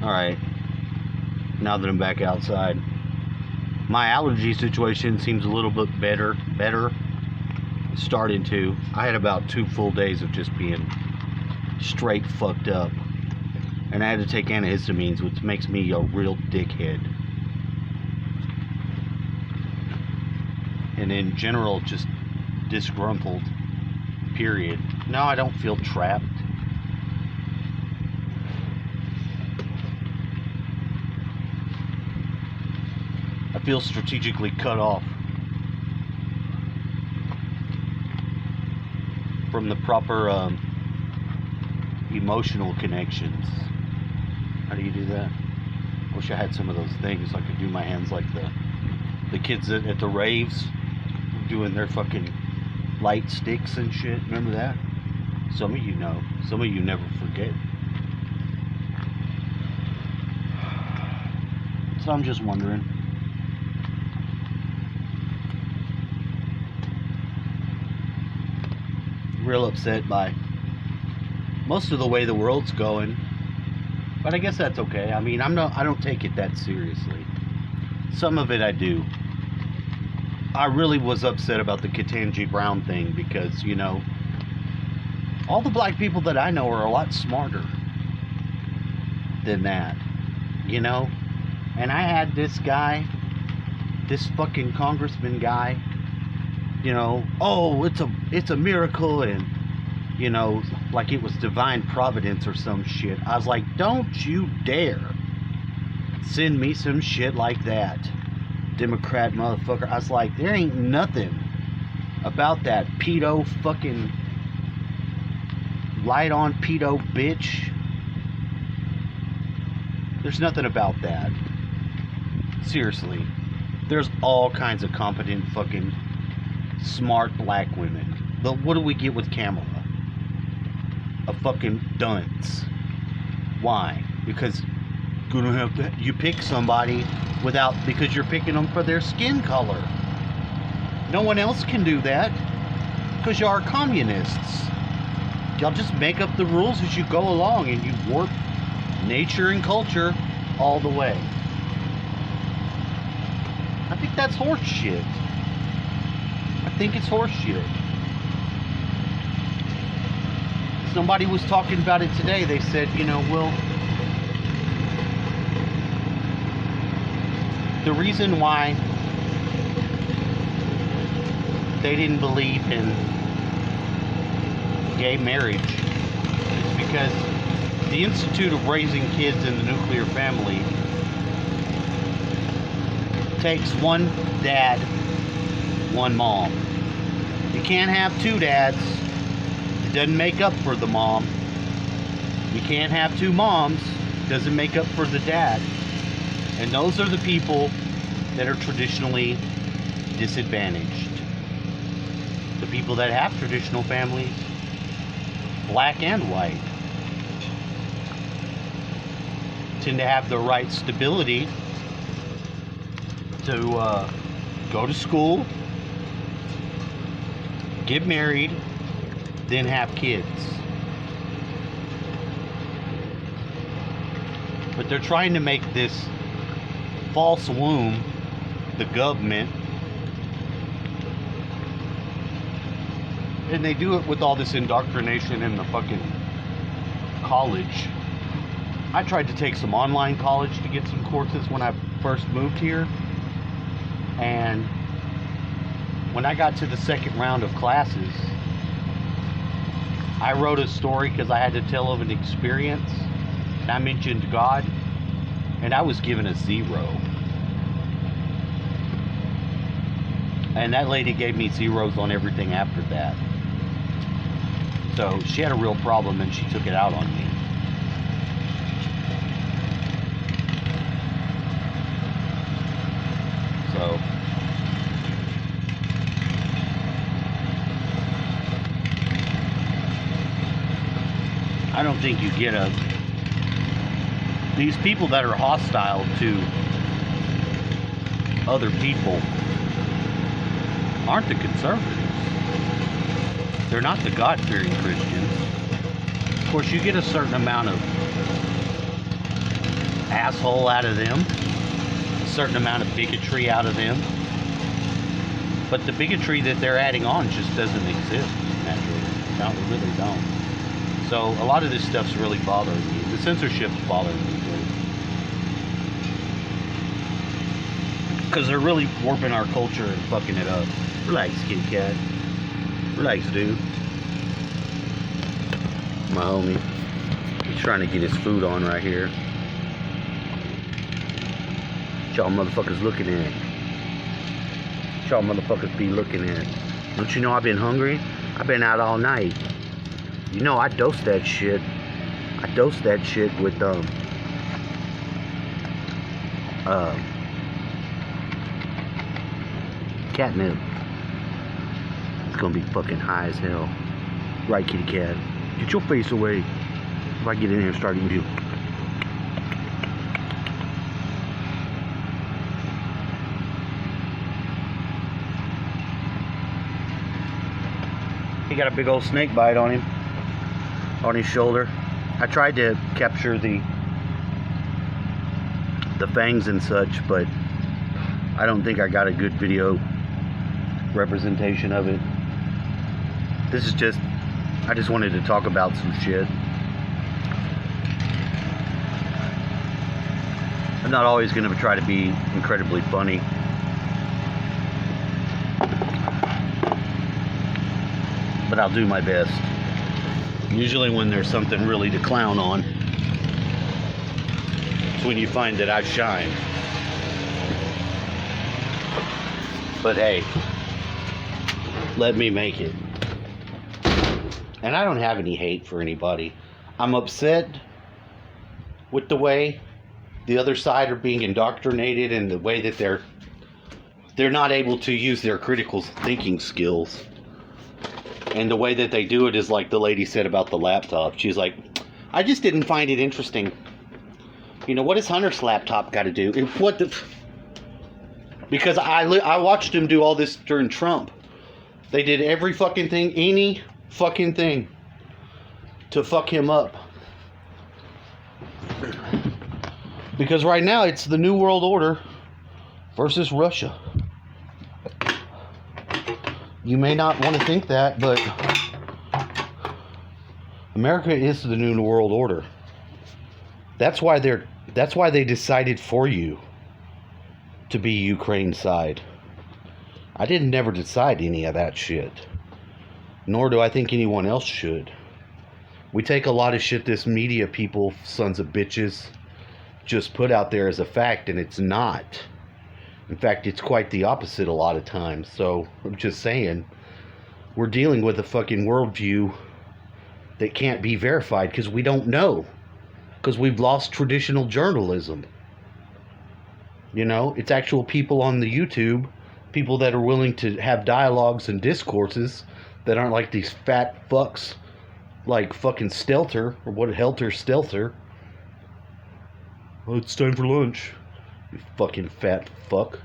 Alright, now that I'm back outside. My allergy situation seems a little bit better. Starting to. I had about 2 full days of just being straight fucked up. And I had to take antihistamines, which makes me a real dickhead. And in general, just disgruntled. Period. No, I don't feel trapped. I feel strategically cut off from the proper emotional connections. How do you do that? Wish I had some of those things. I could do my hands like the kids at the raves doing their fucking light sticks and shit. Remember that? Some of you know. Some of you never forget. So I'm just wondering. Real upset by most of the way the world's going, but I guess that's okay. I mean, I don't take it that seriously. Some of it I do. I really was upset about the Ketanji Brown thing because, you know, all the black people that I know are a lot smarter than that, you know. And I had this guy, this fucking congressman guy, you know, oh, it's a miracle, and, you know, like it was divine providence or some shit. I was like, don't you dare send me some shit like that, Democrat motherfucker. I was like, there ain't nothing about that pedo fucking light on pedo bitch. There's nothing about that. Seriously. There's all kinds of competent fucking smart black women. But what do we get with Kamala? A fucking dunce. Why? Because gonna have to, you pick somebody because you're picking them for their skin color. No one else can do that because you are communists. Y'all just make up the rules as you go along and you warp nature and culture all the way. I think that's horse shit. I think it's horse shit. Somebody was talking about it today. They said, you know, well, the reason why they didn't believe in gay marriage is because the Institute of Raising Kids in the Nuclear Family takes one dad, one mom. You can't have two dads. It doesn't make up for the mom. You can't have two moms. It doesn't make up for the dad. And those are the people that are traditionally disadvantaged. The people that have traditional families, black and white, tend to have the right stability to go to school, get married, then have kids. But they're trying to make this false womb, the government, and they do it with all this indoctrination in the fucking college. I tried to take some online college to get some courses when I first moved here, and when I got to the second round of classes, I wrote a story because I had to tell of an experience, and I mentioned God, and I was given a 0. And that lady gave me 0s on everything after that. So she had a real problem and she took it out on me. So I don't think you get these people that are hostile to other people aren't the conservatives. They're not the God-fearing Christians. Of course, you get a certain amount of asshole out of them, a certain amount of bigotry out of them. But the bigotry that they're adding on just doesn't exist naturally. No, it really don't. So a lot of this stuff's really bothering me. The censorship's bothering me too. Because they're really warping our culture and fucking it up. Relax, kitty cat. Relax, dude. My homie. He's trying to get his food on right here. What y'all motherfuckers looking at? What y'all motherfuckers be looking at? Don't you know I've been hungry? I've been out all night. You know I dose that shit. I dose that shit with catnip. It's gonna be fucking high as hell. Right, kitty cat? Get your face away. If I get in here and start eating you. He got a big old snake bite on him. On his shoulder. I tried to capture the fangs and such, but I don't think I got a good video representation of it. This is just, I just wanted to talk about some shit. I'm not always going to try to be incredibly funny. But I'll do my best. Usually when there's something really to clown on, it's when you find that I shine. But hey, let me make it. And I don't have any hate for anybody. I'm upset with the way the other side are being indoctrinated and the way that they're not able to use their critical thinking skills. And the way that they do it is like the lady said about the laptop. She's like, I just didn't find it interesting. You know, what does Hunter's laptop got to do? What the... Because I watched him do all this during Trump. They did every fucking thing, any fucking thing, to fuck him up. Because right now it's the New World Order versus Russia. You may not want to think that, but America is the New World Order. That's why they decided for you to be Ukraine's side. I didn't never decide any of that shit. Nor do I think anyone else should. We take a lot of shit this media people, sons of bitches, just put out there as a fact, and it's not. In fact, it's quite the opposite a lot of times. So, I'm just saying, we're dealing with a fucking worldview that can't be verified because we don't know. Because we've lost traditional journalism. You know, it's actual people on the YouTube, people that are willing to have dialogues and discourses that aren't like these fat fucks like fucking Stelter, or what, Helter Stelter. Oh, it's time for lunch. You fucking fat fuck.